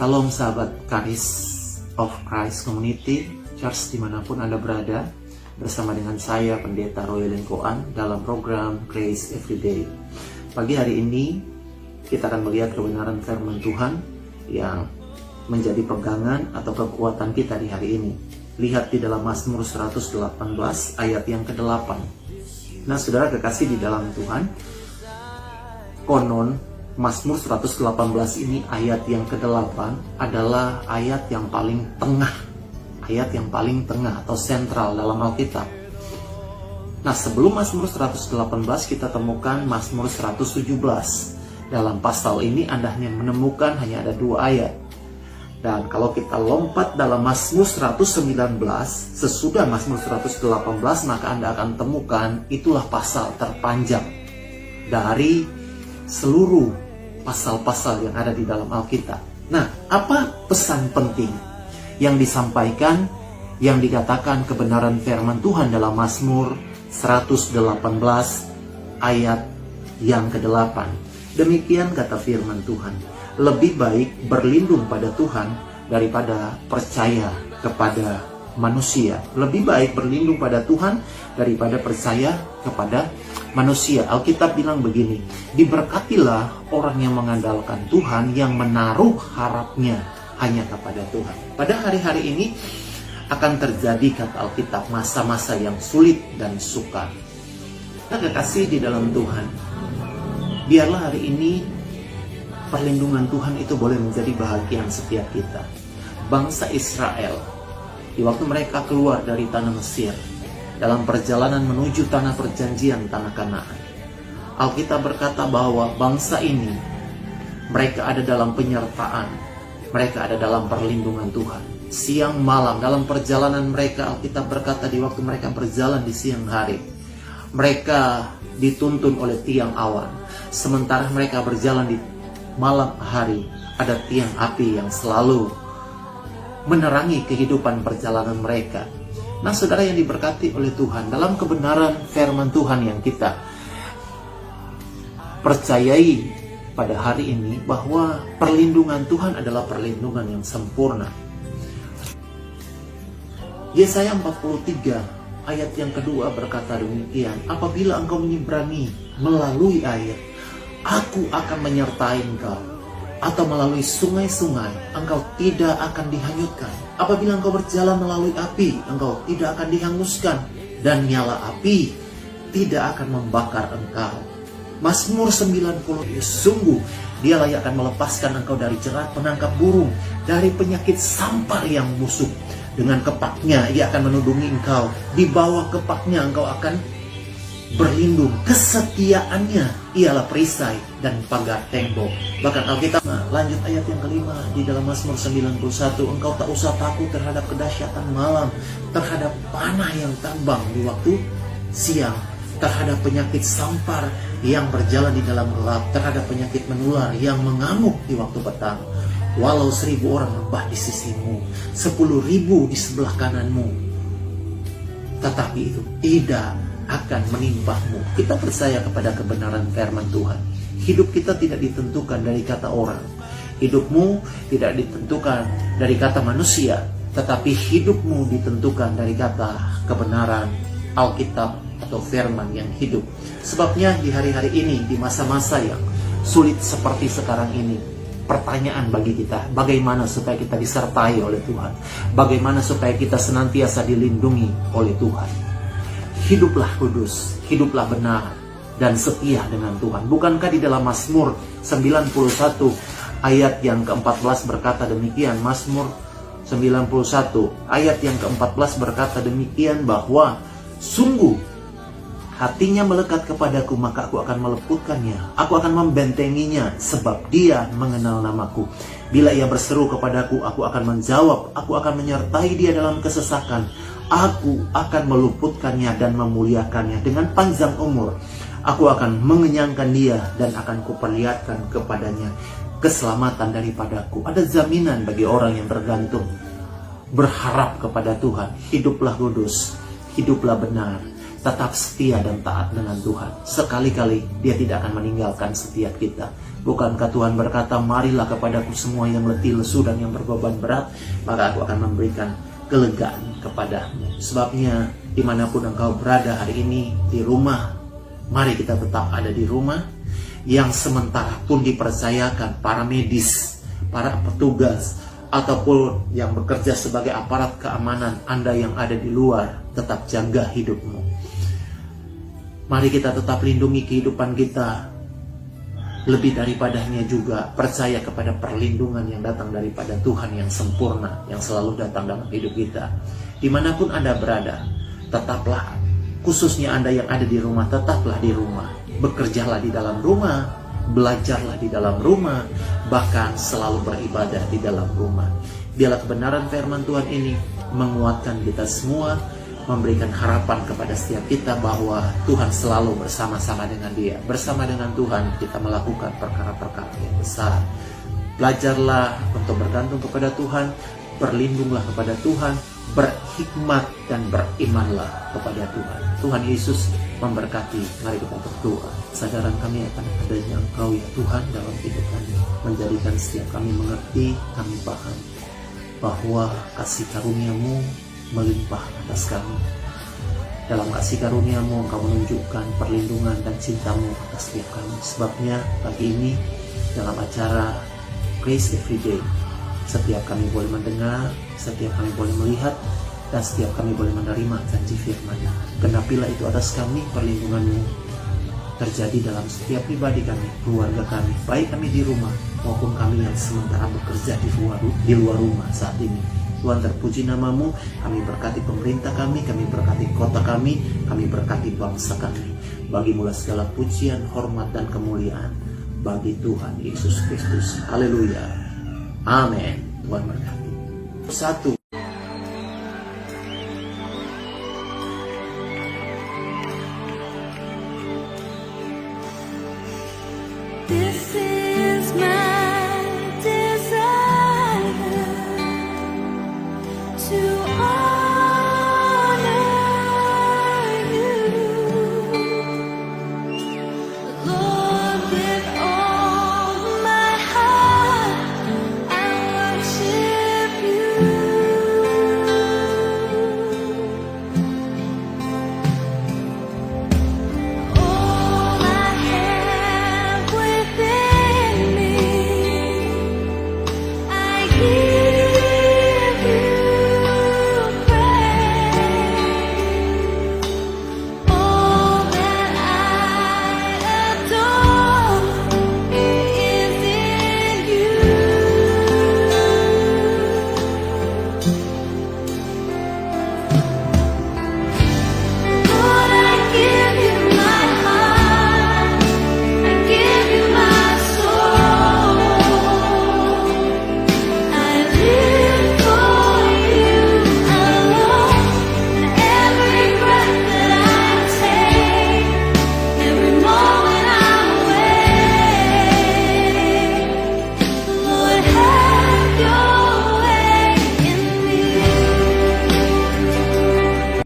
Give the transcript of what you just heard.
Salam sahabat Charis of Christ Community Church dimanapun Anda berada, bersama dengan saya Pendeta Royalin Koan dalam program Grace Everyday. Pagi hari ini kita akan melihat kebenaran firman Tuhan yang menjadi pegangan atau kekuatan kita di hari ini. Lihat di dalam Mazmur 118 ayat yang ke-8. Nah, saudara kekasih di dalam Tuhan, konon Mazmur 118 ini ayat yang ke-8 adalah ayat yang paling tengah. Ayat yang paling tengah atau sentral dalam Alkitab. Nah, sebelum Mazmur 118 kita temukan Mazmur 117. Dalam pasal ini Anda hanya menemukan hanya ada 2 ayat. Dan kalau kita lompat dalam Mazmur 119, sesudah Mazmur 118, maka Anda akan temukan itulah pasal terpanjang dari seluruh pasal-pasal yang ada di dalam Alkitab. Nah, apa pesan penting yang disampaikan, yang dikatakan kebenaran firman Tuhan dalam Mazmur 118 ayat yang ke-8? Demikian kata firman Tuhan, lebih baik berlindung pada Tuhan daripada percaya kepada manusia. Lebih baik berlindung pada Tuhan daripada percaya kepada manusia. Alkitab bilang begini, diberkatilah orang yang mengandalkan Tuhan, yang menaruh harapnya hanya kepada Tuhan. Pada hari-hari ini akan terjadi, kata Alkitab, masa-masa yang sulit dan sukar. Nah, kekasih di dalam Tuhan, biarlah hari ini perlindungan Tuhan itu boleh menjadi bahagian setiap kita. Bangsa Israel, di waktu mereka keluar dari tanah Mesir, dalam perjalanan menuju tanah perjanjian, tanah Kanaan, Alkitab berkata bahwa bangsa ini, mereka ada dalam penyertaan, mereka ada dalam perlindungan Tuhan. Siang malam dalam perjalanan mereka, Alkitab berkata di waktu mereka berjalan di siang hari, mereka dituntun oleh tiang awan. Sementara mereka berjalan di malam hari, ada tiang api yang selalu menerangi kehidupan perjalanan mereka. Nah, saudara yang diberkati oleh Tuhan, dalam kebenaran firman Tuhan yang kita percayai pada hari ini, bahwa perlindungan Tuhan adalah perlindungan yang sempurna. Yesaya 43 ayat yang kedua berkata demikian, apabila engkau menyeberangi melalui air, aku akan menyertai engkau. Atau melalui sungai-sungai, engkau tidak akan dihanyutkan. Apabila engkau berjalan melalui api, engkau tidak akan dihanguskan. Dan nyala api tidak akan membakar engkau. Mazmur 90, sungguh dialah yang akan melepaskan engkau dari jerat penangkap burung, dari penyakit sampar yang busuk. Dengan kepaknya ia akan menudungi engkau. Di bawah kepaknya engkau akan berlindung. Kesetiaannya ialah perisai dan pagar tembok. Bahkan Alkitab lanjut ayat yang kelima di dalam Mazmur 91, engkau tak usah takut terhadap kedahsyatan malam, terhadap panah yang terbang di waktu siang, terhadap penyakit sampar yang berjalan di dalam gelap, terhadap penyakit menular yang mengamuk di waktu petang. Walau 1000 orang rebah di sisimu, 10.000 di sebelah kananmu, tetapi itu tidak akan menimpamu. Kita percaya kepada kebenaran firman Tuhan. Hidup kita tidak ditentukan dari kata orang. Hidupmu tidak ditentukan dari kata manusia, tetapi hidupmu ditentukan dari kata kebenaran Alkitab atau firman yang hidup. Sebabnya di hari-hari ini, di masa-masa yang sulit seperti sekarang ini, pertanyaan bagi kita, bagaimana supaya kita disertai oleh Tuhan? Bagaimana supaya kita senantiasa dilindungi oleh Tuhan? Hiduplah kudus, hiduplah benar, dan setia dengan Tuhan. Bukankah di dalam Mazmur 91 ayat yang ke-14 berkata demikian? Mazmur 91 ayat yang ke-14 berkata demikian, bahwa sungguh hatinya melekat kepadaku, maka aku akan meleputkannya. Aku akan membentenginya, sebab dia mengenal namaku. Bila ia berseru kepadaku, aku akan menjawab. Aku akan menyertai dia dalam kesesakan. Aku akan meluputkannya dan memuliakannya. Dengan panjang umur, aku akan mengenyangkan dia dan akan kuperlihatkan kepadanya keselamatan daripadaku. Ada jaminan bagi orang yang bergantung, berharap kepada Tuhan. Hiduplah kudus, hiduplah benar, tetap setia dan taat dengan Tuhan. Sekali-kali Dia tidak akan meninggalkan setiap kita. Bukankah Tuhan berkata, marilah kepadaku semua yang letih lesu dan yang berbeban berat, maka aku akan memberikan kelegaan kepadamu. Sebabnya dimanapun engkau berada hari ini, di rumah, mari kita tetap ada di rumah. Yang sementara pun dipercayakan para medis, para petugas, ataupun yang bekerja sebagai aparat keamanan, Anda yang ada di luar, tetap jaga hidupmu. Mari kita tetap lindungi kehidupan kita. Lebih daripadanya juga percaya kepada perlindungan yang datang daripada Tuhan yang sempurna, yang selalu datang dalam hidup kita. Dimanapun Anda berada, tetaplah, khususnya Anda yang ada di rumah, tetaplah di rumah. Bekerjalah di dalam rumah, belajarlah di dalam rumah, bahkan selalu beribadah di dalam rumah. Biarlah kebenaran firman Tuhan ini menguatkan kita semua, memberikan harapan kepada setiap kita bahwa Tuhan selalu bersama-sama dengan Dia. Bersama dengan Tuhan kita melakukan perkara-perkara yang besar. Belajarlah untuk bergantung kepada Tuhan, berlindunglah kepada Tuhan, berhikmat dan berimanlah kepada Tuhan. Tuhan Yesus memberkati. Mari kita berdoa. Kesadaran kami akan adanya Engkau ya Tuhan dalam hidup kami, menjadikan setiap kami mengerti, kami paham bahwa kasih karunia-Mu melimpah atas kami. Dalam kasih karunia-Mu Engkau menunjukkan perlindungan dan cinta-Mu atas setiap kami. Sebabnya pagi ini dalam acara Grace Everyday, setiap kami boleh mendengar, setiap kami boleh melihat, dan setiap kami boleh menerima janji firman-Nya. Genapilah itu atas kami, perlindungan-Mu terjadi dalam setiap pribadi kami, keluarga kami, baik kami di rumah maupun kami yang sementara bekerja di luar rumah saat ini. Tuhan, terpuji nama-Mu, kami berkati pemerintah kami berkati kota kami berkati bangsa kami. Bagi-Mu segala pujian, hormat, dan kemuliaan bagi Tuhan Yesus Kristus. Haleluya. Amin. Tuhan berkati. Satu. This is my desire to